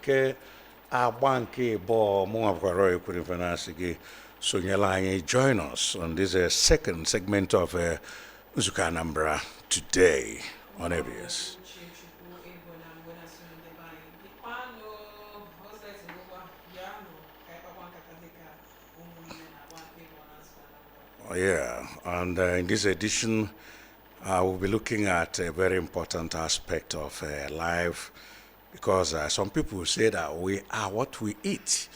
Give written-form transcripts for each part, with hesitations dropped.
ke abanke bo mo agwaro ekuri fanasigi so nyala join us on this second segment of Nzuka Anambra today on ABS. Oh, yeah, and in this edition, we'll be looking at a very important aspect of life because some people say that we are what we eat.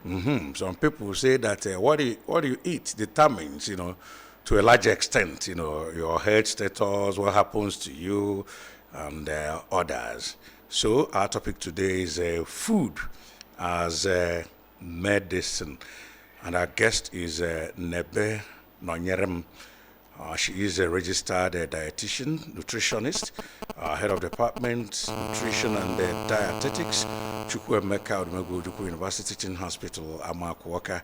Some people say that what you eat determines, to a large extent, your health status, what happens to you, and others. So our topic today is food as medicine, and our guest is Nebe Nonyerem. She is a registered dietitian, nutritionist, head of department, nutrition and dietetics, Chukwuemeka Odumegwu University Teaching Hospital, Amakwaka,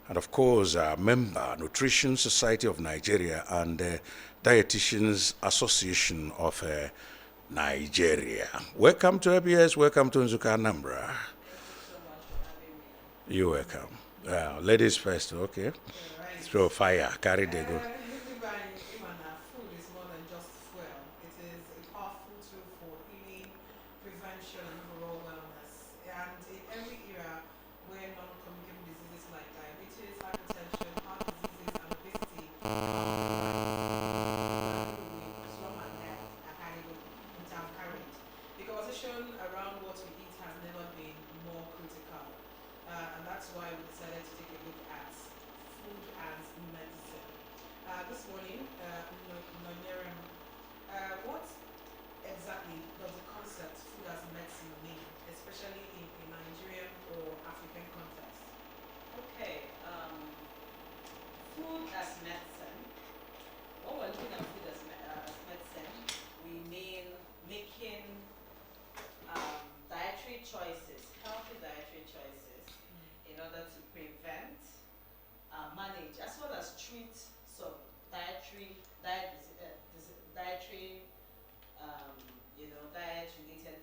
and of course, a member, Nutrition Society of Nigeria and Dietitians Association of Nigeria. Welcome to ABS, welcome to Nzuka Anambra. You're welcome. Ladies first, okay? Throw fire, carry the go. Food is more than just fuel. It is a powerful tool for healing, prevention, and overall wellness. And in every era where non-communicable diseases like diabetes, hypertension, heart diseases, and obesity are highly intercurrent. The conversation around what we eat has never been more critical. And that's why we decided to take a look at food as medicine. This morning, Nonyerem, what exactly does the concept food as medicine mean, especially in a Nigerian or African context? Okay, food as medicine. When we're looking at food as medicine, we mean making dietary choices, healthy dietary choices, in order to prevent, manage, as well as treat some dietary diet-related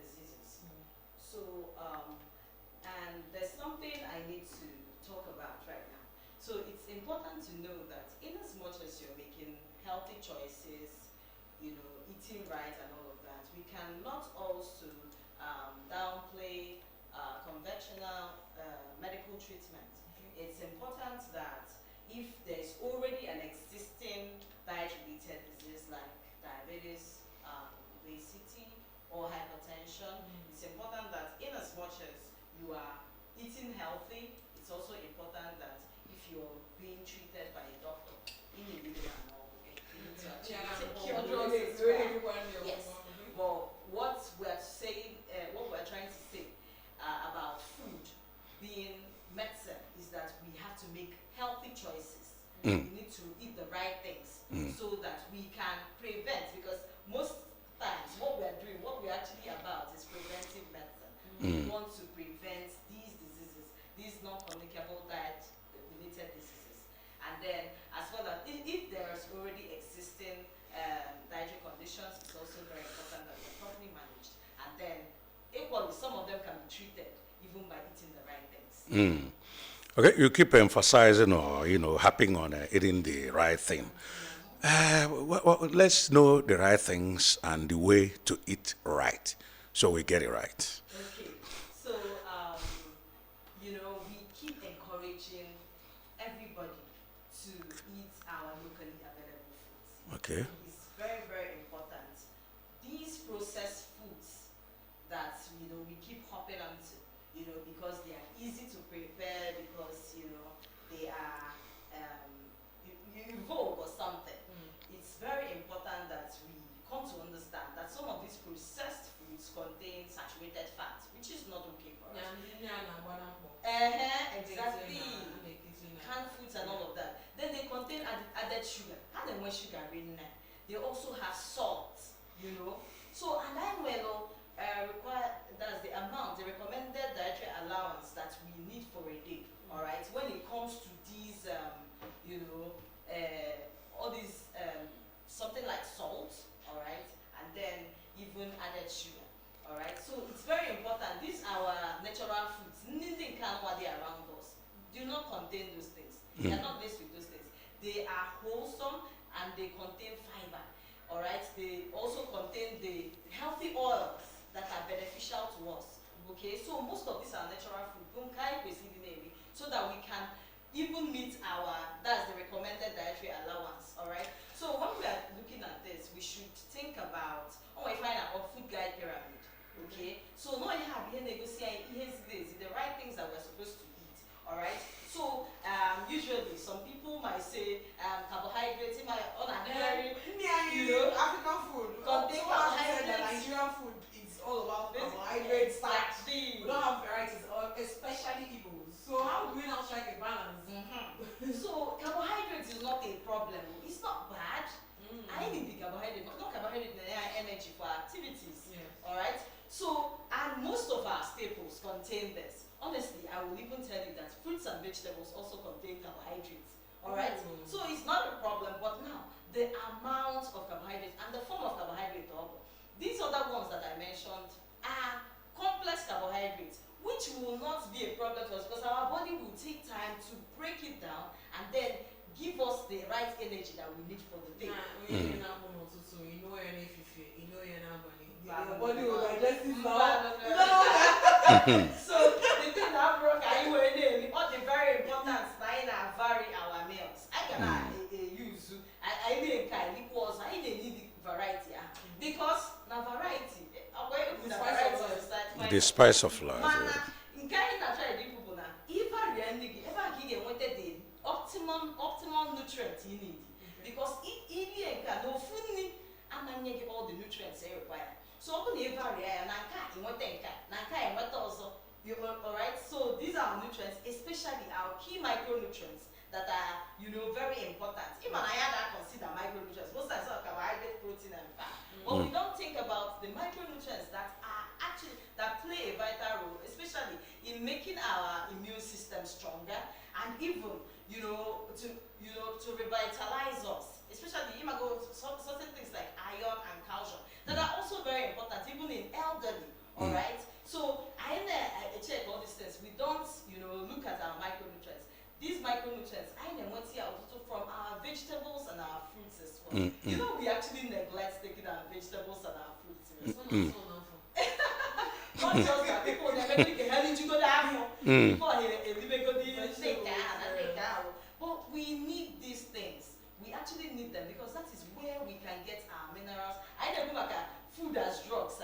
diseases. So, and there's something I need to talk about right now. So it's important to know that in as much as you're making healthy choices, eating right and all of that, we cannot also downplay conventional medical treatment. It's important that if there's already an existing diet-related disease like diabetes, obesity, or hypertension, it's important that in as much as you are eating healthy, it's also important that if you're being treated by a doctor, in a video and all, you need to actually take your drugs as well. Yes. But what we're trying to say about food being medicine is that we have to make healthy choices. We need to eat the right things so that we can prevent, because most times what we're actually about is preventive medicine. We want to prevent these diseases, these non-communicable diet-related diseases. And then, as well as if there's already existing dietary conditions, it's also very important that they're properly managed. And then, equally, some of them can be treated even by eating the right things. Okay, you keep emphasizing or, harping on eating the right thing. Let's know the right things and the way to eat right so we get it right. Okay, so, we keep encouraging everybody to eat our locally available foods. Okay. It's very, very important. These processed foods that, we keep hopping onto, because they are easy to prepare, because, they are evoke or something. It's very important that we come to understand that some of these processed foods contain saturated fat, which is not okay for us. Exactly. Canned foods and all of that. Then they contain added sugar. How they want sugar in there? They also have salt, So, and I will require, that's the amount, the recommended dietary allowance that we need for a day, all right? When it comes to these, all these, something like salt, all right? And then even added sugar. All right, so it's very important. These are our natural foods. Nothing can what they around us do not contain those things. They are not laced with those things. They are wholesome and they contain fiber. All right, they also contain the healthy oils that are beneficial to us. Okay, so most of these are natural food. So that we can even meet that's the recommended dietary allowance. All right. So when we are looking at this, we should think about we find our food guide pyramid. Okay. So now you have the right things that we're supposed to eat. All right. So usually some people might say carbohydrates in my very African food. Contain carbohydrates. Nigerian food is all about carbohydrates. We don't have varieties, especially Igbos. So how do we now strike a balance? So carbohydrates is not a problem. It's not bad. I need the carbohydrate, but not carbohydrate energy for activities. Yeah. All right. So and most of our staples contain this. Honestly, I will even tell you that fruits and vegetables also contain carbohydrates. All right. So it's not a problem. But now the amount of carbohydrates and the form of carbohydrate, these other ones that I mentioned are complex carbohydrates, which will not be a problem to us because our body will take time to break it down and then give us the right energy that we need for the day. Your body will digest it now. So the thing that broke all the very important vary our meals. I can use I need variety because na variety The spice of life. The optimum nutrients you need because all the nutrients they require. So alright, so these are nutrients, especially our key micronutrients that are very important. Even I consider micronutrients. Most times carbohydrate, protein, and fat. But we don't think about the micronutrients that are actually that play a vital role, especially in making our immune system stronger and even to revitalize us. Especially certain things like iron and calcium that are also very important, even in elderly. All right. So I check all these things. We don't look at our micronutrients. These micronutrients I want here also from our vegetables and our fruits as well. We actually neglect taking our vegetables and our fruits. Not just that people but we need these things. We actually need them because that is where we can get our minerals. I know like food as drugs,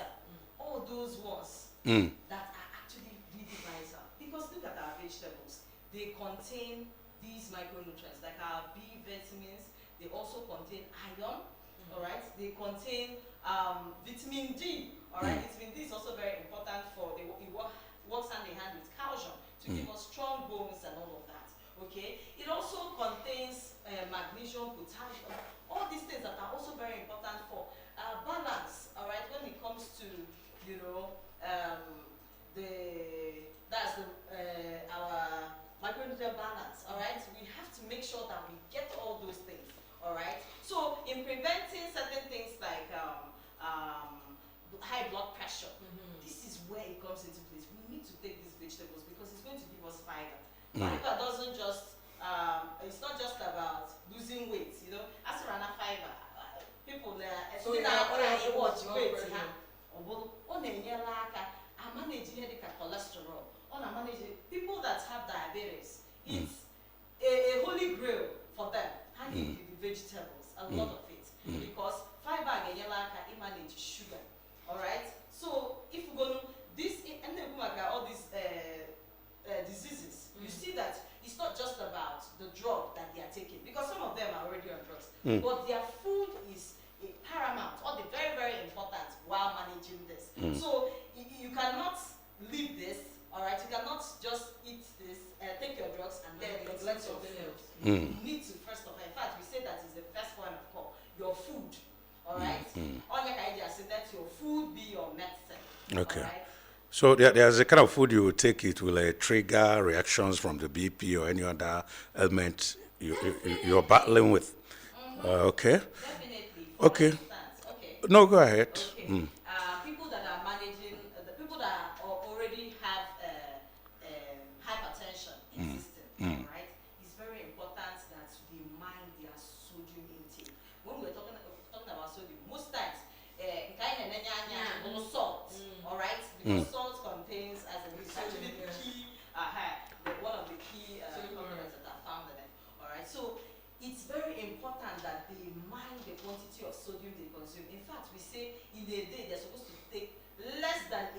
all those ones that are actually really vital. Because look at our vegetables. They contain these micronutrients like our B vitamins. They also contain iron. All right. They contain vitamin D. All right. Vitamin D is also very important for it works hand in hand with calcium to give us strong bones and all of that. Okay. It also contains magnesium, potassium. All these things that are also very important for balance. All right. When it comes to our micronutrient balance. All right. We have to make sure that we get all those things. All right. So in preventing certain things like high blood pressure, this is where it comes into place. We need to take these vegetables because it's going to give us fiber. Fiber doesn't just it's not just about losing weight. As for fiber, people watch weight. Manage cholesterol. People that have diabetes, it's a holy grail for them. Having the vegetables, a lot of it, because fiber can manage sugar. All right. So if we go this and all these diseases, you see that it's not just about the drug that they are taking, because some of them are already on drugs, but their food is paramount or the very, very important while managing this. So you cannot leave this. All right, you cannot just eat this, take your drugs, and then neglect your food. You need to first of all. In fact, we say that is the first point of call. Your food. All right. On your idea, say that your food be your medicine. Okay. Right? So there's a kind of food you will take, it will trigger reactions from the BP or any other element you're battling with. Okay. Definitely. Okay. Okay. No, go ahead. Okay. People that are managing because salt contains, as it's actually the key, one of the key components that are found in it. All right, so it's very important that they mind the quantity of sodium they consume. In fact, we say in a day they're supposed to take less than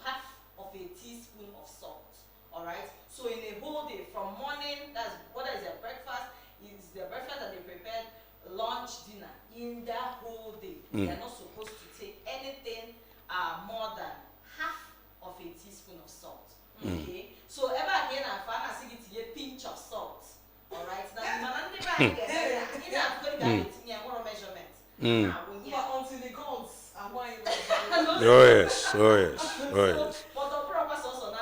half of a teaspoon of salt. All right, so in a whole day, from morning, that's whether it's their breakfast, is the breakfast that they prepared, lunch, dinner, in that whole day, they are not supposed to take anything more than half of a teaspoon of salt. Okay, so ever again, I found a pinch of salt. All right, now measurement. But until the gods are why. Oh yes, oh yes, oh yes. But the purpose also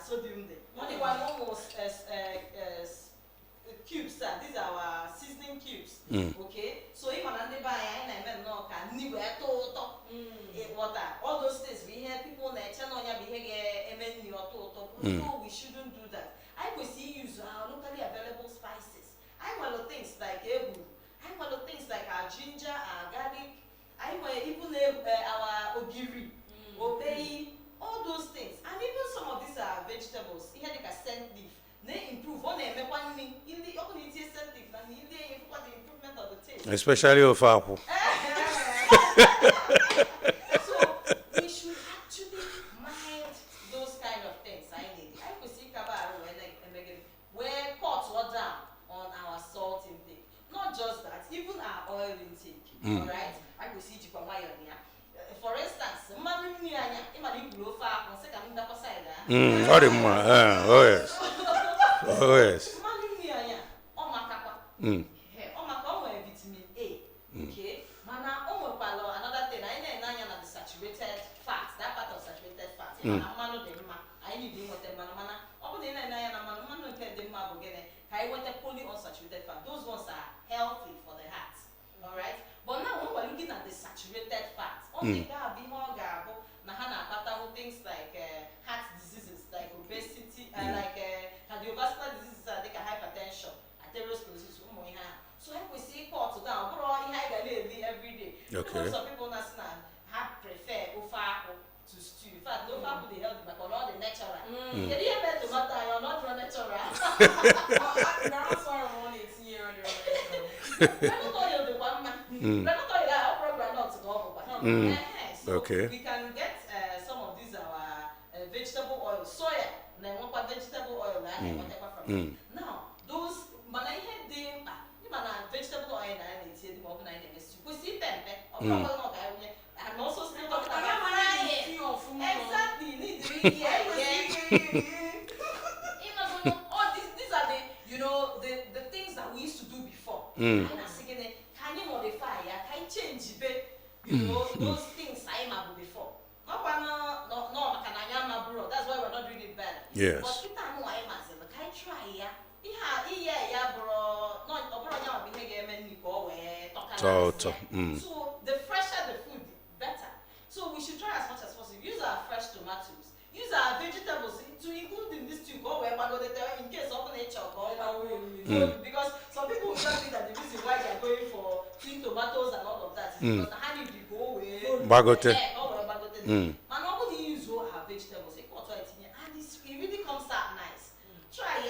sodium there. Only one almost cubes. These are our seasoning cubes. Okay, so even on the buy, I know water. All those things we hear people no, we shouldn't do that. I could see use locally available spices. I want things like ebu. I want things like our ginger, our garlic. I want even our ogiri, obey, all those things. And even some of these are vegetables. Here they can scent leaf. They improve on them. In the opportunity scent leaf, and in the improvement of the taste. Especially of apple. So we should actually mind those kind of things. I could see where cuts were down on our salt intake. Not just that, even our oil intake. All right, I could see for instance, Oh yes. Oh yes. Vitamin A. Okay, another thing. I the saturated fat. That part of saturated fat. I need I want a polyunsaturated fat. Those ones are healthy for the heart. All right. But now when we're looking at the saturated fat, things like heart diseases, like obesity, like cardiovascular diseases, like hypertension, atherosclerosis. So if we see cuts down, every day. Okay. Some people prefer to stew. In fact, no food they healthy, but all the natural. You didn't tomato, you're not natural. That's why I want it here on Okay. We can get some of these vegetable oil, soya, then one vegetable oil, whatever from now, those vegetable oil we see and also still talking about frying. Exactly, all these are the things that we used to do before. Can you modify? Can you change those things I remember before. That's why we're not doing it better. Yes. But can I try? So the fresher the food, better. So we should try as much as possible. Use our fresh tomatoes. Use our vegetables to include in this too. In case of nature, because some people will just think that the reason why they are going for sweet tomatoes and all of that is because the honey will go away. Bagote. Man, nobody use our vegetables. And it really comes out nice. Try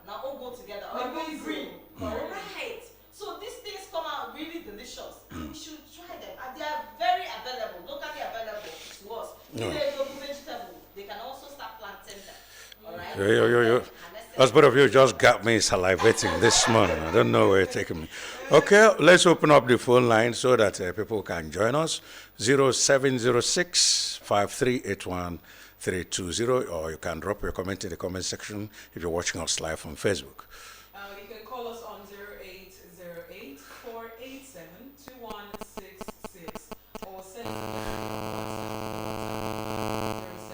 now all go together. Or go green. Right. So these things come out really delicious. And we should try them. And they are very available, locally available to us. If they go to vegetable, they can also start planting them. All right? As both of you just got me salivating this morning. I don't know where you're taking me. Okay, let's open up the phone line so that people can join us. 0706 5381 320, or you can drop your comment in the comment section if you're watching us live on Facebook. You can call us on 0808 487 2166 or send us a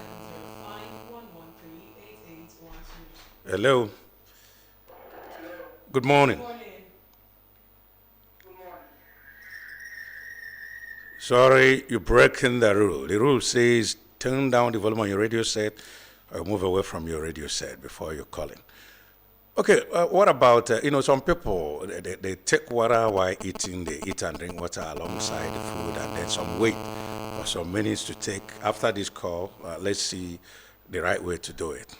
Hello. Good morning. Good morning. Sorry, you're breaking the rule. The rule says turn down the volume on your radio set or move away from your radio set before you're calling. Okay, what about, some people, they take water while eating, they eat and drink water alongside the food, and then some wait for some minutes to take after this call. Let's see the right way to do it.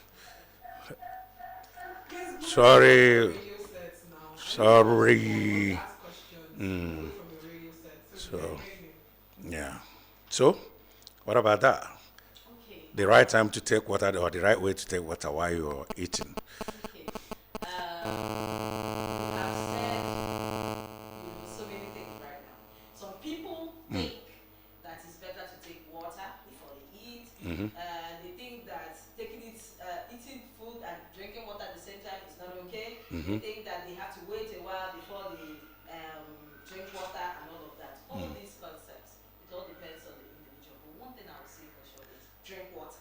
Yes, Sorry, radio sets now. sorry. Ask questions away from your radio set. So we can So, hear you. yeah. So, what about that? Okay. The right time to take water or the right way to take water while you're eating? Okay. We have said, so many things right now. Some people think that it's better to take water before they eat. They think that eating food and drinking water at the same time is not okay. They think that they have to wait a while before they drink water and all of that. All these concepts, it all depends on the individual. But one thing I would say for sure is drink water.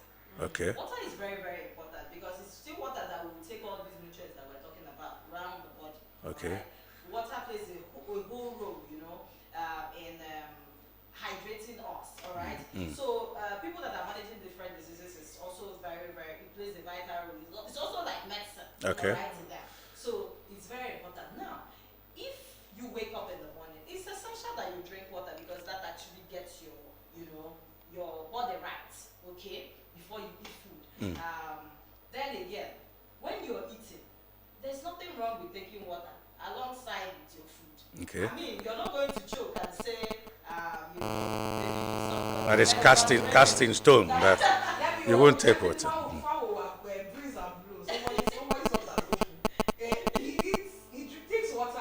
Okay. Water is very, very important because it's still water that will take all these nutrients that we're talking about around the body. Okay. Right? Water plays a whole role, in hydrating us. All right. So people that are managing different diseases is also very, very. It plays a vital role. It's also like medicine. Okay. All right. So it's very important. Now, if you wake up in the morning, it's essential that you drink water because that actually gets your body right. Okay. Before you eat food. Then again, when you're eating, there's nothing wrong with taking water alongside with your food. Okay. I mean, you're not going to choke and say, maybe something. That is casting stone. That you won't take water. He takes water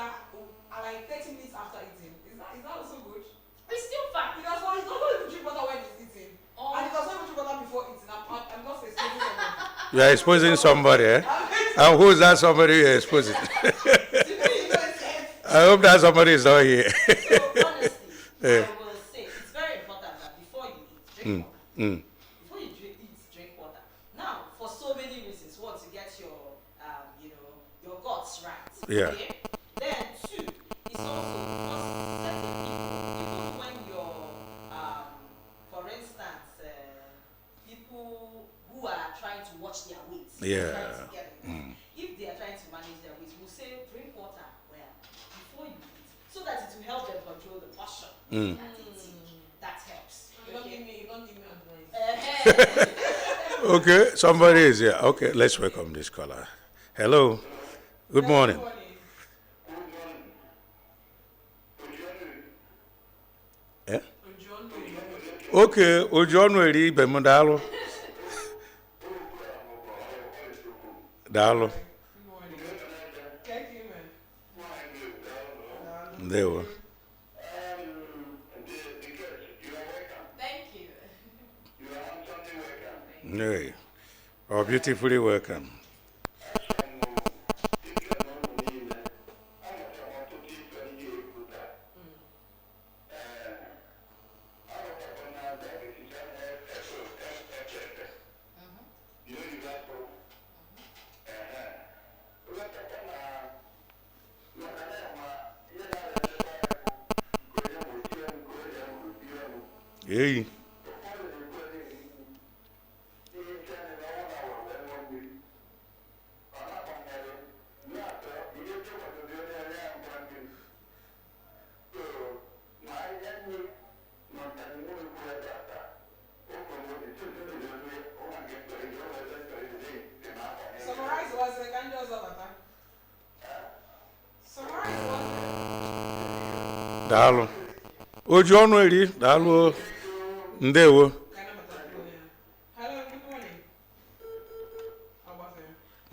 like 30 minutes after eating. Is that also good? It's still fine. He does not even drink water when he's eating. And he does not even drink water before eating. I'm not exposing somebody. You are exposing somebody, eh? And who's that somebody you're exposing? I hope that somebody is not here. So honestly, I will say it's very important that before you eat, drink water. Before you drink water. Now, for so many reasons, one, to get your your guts right. Yeah. Okay? Then two, it's also because certain people, even when you're for instance, people who are trying to watch their weight, Yeah. trying to get it. If they are trying to manage their weight, we'll say drink water before you eat, so that it will help them control the portion that they take. That helps. You don't give me advice. Okay, somebody is here. Okay, let's welcome this caller. Hello. Good morning. Eh? Okay, Ojonweri Bemudalo. Dalo. Good morning. Thank you, man. There were. Thank you. Hey. Oh, beautifully welcome. Hey. Summarize what's the kind of avatar. Summarize what's Dalo. Ojonweri, Dalo. Ndewo. kind of avatar. Hello, good morning. How about you?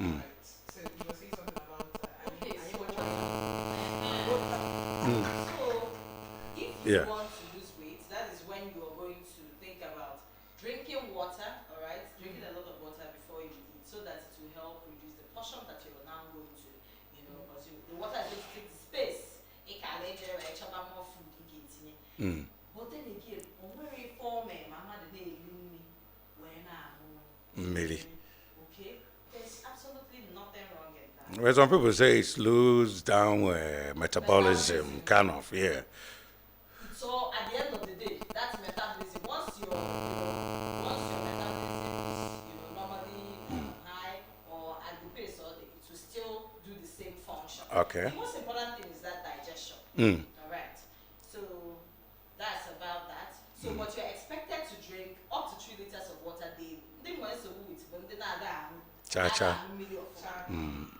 Right. So you were saying something about Okay, are you so, watching? so if you Yeah. want to lose weight, that is when you are going to think about drinking water, all right? Drinking a lot of water before you eat, so that it will help reduce the portion that you're now going to, consume. The water is going to take the space. It can let you more food you get in it. But then again, on very form, mama the day when Mmiri. okay, there's absolutely nothing wrong in that. Well, some people say it slows down metabolism, kind of, yeah. So at the end of the day, that's metabolism. Once your metabolism is normally high or at the pace, or it will still do the same function. Okay. The most important thing is that digestion. All right. So that's about that. So what you're expected water daily. They want to with but they not Cha.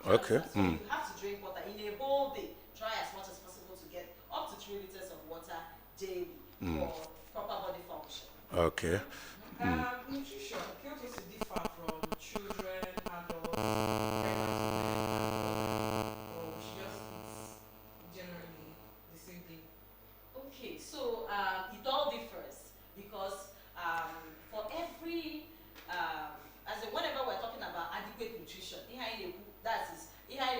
Okay. So you have to drink water in a whole day. Try as much as possible to get up to 3 liters of water daily for proper body function. Okay. Nutrition appears to differ from children, adults, pregnant women, or she just eats generally the same thing. Okay, so it all differs because for every as in whenever we're talking about adequate nutrition, that is I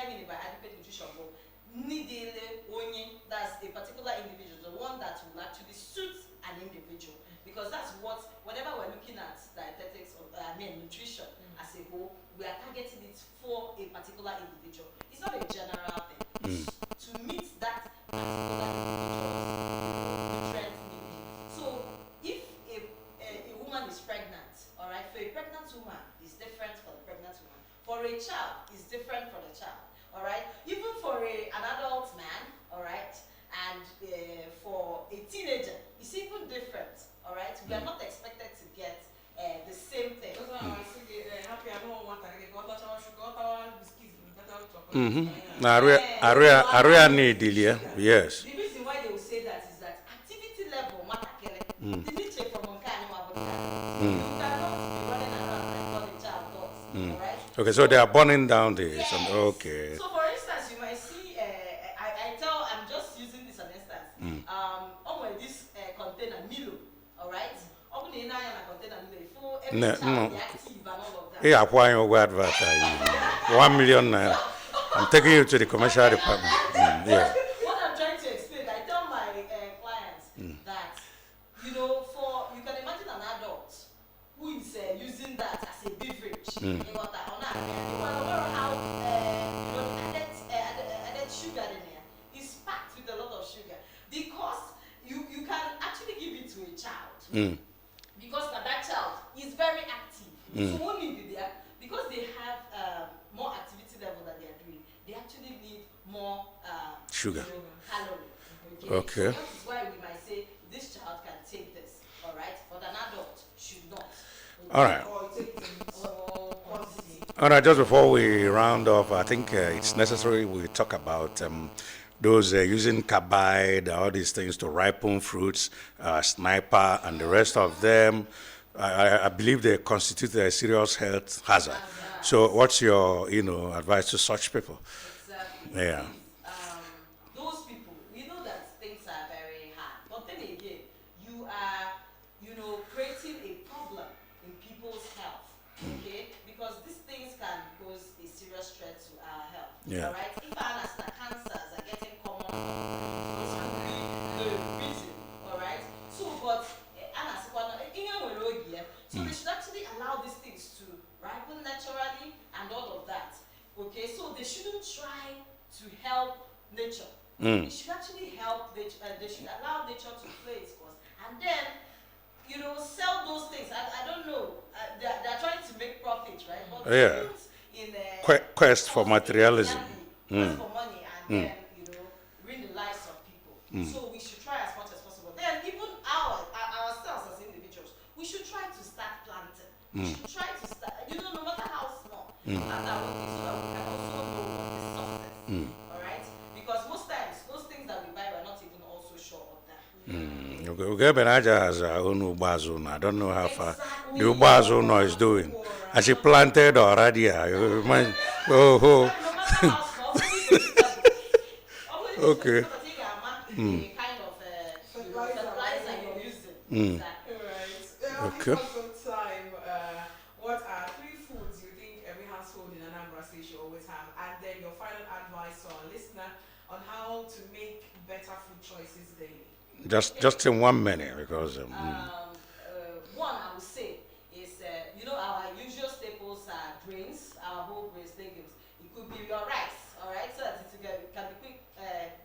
mean by adequate nutrition, but that's a particular individual, the one that will actually suit an individual, because that's what whenever we're looking at dietetics or nutrition as a whole, we are targeting it for a particular individual. It's not a general thing. It's to meet that particular individual's nutrient need. So if a woman is pregnant, all right, for a pregnant woman is different for the pregnant woman. For a child is different for the child, all right. Even for an adult man, all right, and for a teenager, it's even different, all right. We are not expected to get the same thing. Area need yes. The reason why they will say that is that activity level matter. The nature from you cannot be running around like what a child does, all right? Okay, so they are burning down this. Yes. Okay. So for instance, you might see, I'm just using this as an instance. On this container Milo, all right? Open the container Milo for every child be active and all of that. Yeah, applying your word advertising. 1 million naira. I'm taking you to the commercial department. Yeah. What I'm trying to explain, I tell my clients that, you can imagine an adult who is using that as a beverage. You got that on that. No matter how added sugar in there, it's packed with a lot of sugar, because you can actually give it to a child because that child is very active. So only be there because they have more activity level that they are doing. They actually need more sugar, calorie. Okay. So that is why we might say this child can take this, all right, but an adult should not. Okay? All right. Or take it in small quantity. All right, just before we round off, I think it's necessary we talk about those using carbide, all these things to ripen fruits, sniper, and the rest of them. I believe they constitute a serious health hazard. So, what's your advice to such people? Exactly. Yeah. Those people, we know that things are very hard, but then again, you are, creating a problem in people's health, okay? Because these things can pose a serious threat to our health. Yeah. All right. If cancers are getting common, this could be the reason. All right. So, but so they should actually allow these things to ripen naturally and all of that. Okay, so they shouldn't try to help nature. They should actually help nature. They should allow nature to play its course, and then sell those things. I don't know. They're trying to make profit, right? But in quest for materialism, quest for money, and then ruin the lives of people. So we should try as much as possible. Then even ourselves as individuals, we should try to start planting. We should try to start, no matter how small, plant our own things so that we can also know what is success. All right? Because most times, those things that we buy, we're not even also sure of that. Ugebenaja has her own ubazuna. I don't know how far the ubazuna is doing. Has she planted already? No matter how small, okay. The kind of fertilizer you're using. Okay. Some time, what are 3 foods you think every household in Anambra State should always have? And then your final advice to our listener on how to make better food choices daily. Just in 1 minute, because one I would say is our usual staples are grains, our whole grains, legumes. It could be your rice, all right, so that it can be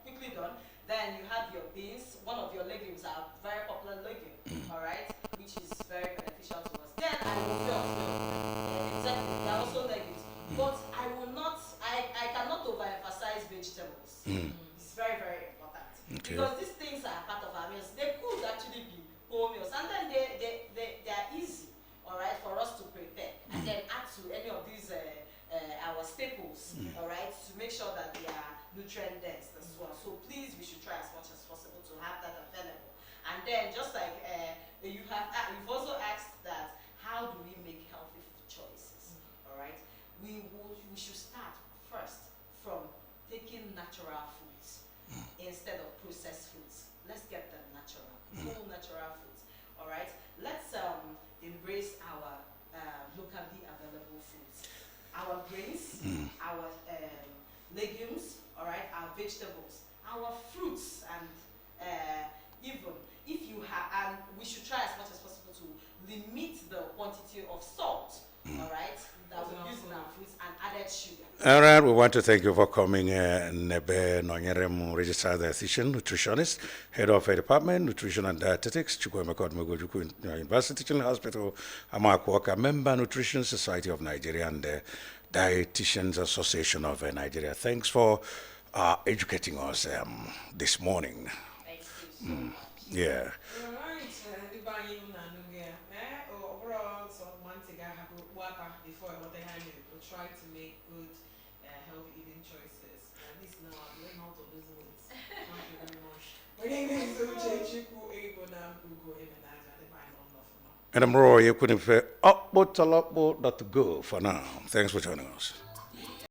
quickly done. Then you have your beans. One of your legumes are very popular legume, all right, which is very beneficial to us. Then I will exactly, they are also legumes, but I cannot overemphasize vegetables. It's very, very important. Okay. Because these things are part of our meals. They could actually be whole meals, and then they are easy, all make sure that they are nutrient dense as well. So please, we should try as much as possible to have that available. And then just like you've also asked that, how do we make healthy food choices? All right, we should start first from taking natural foods instead of processed foods. Let's get them natural, whole natural foods. All right, let's embrace our locally available foods, our grains, our legumes, all right, our vegetables, our fruits, and even if you have, and we should try as much as possible to limit the quantity of salt, all right, that we use in our foods, and added sugar. All right, we want to thank you for coming, Nebe Nonyerem, registered dietitian, nutritionist, head of a department, nutrition and dietetics, Chukwemeka Odumegwu University Teaching Hospital, Amakwaka, member, Nutrition Society of Nigeria, and the Dietitians Association of Nigeria. Thanks for educating us this morning. Thank you so much. Yeah. All right. Before we'll try to make good, healthy eating choices. At least now I've learned how to lose weight. Thank you very much. My name is Uchechiku Nkuzo. And I'm Roy, you couldn't say, upbo for now. Thanks for joining us.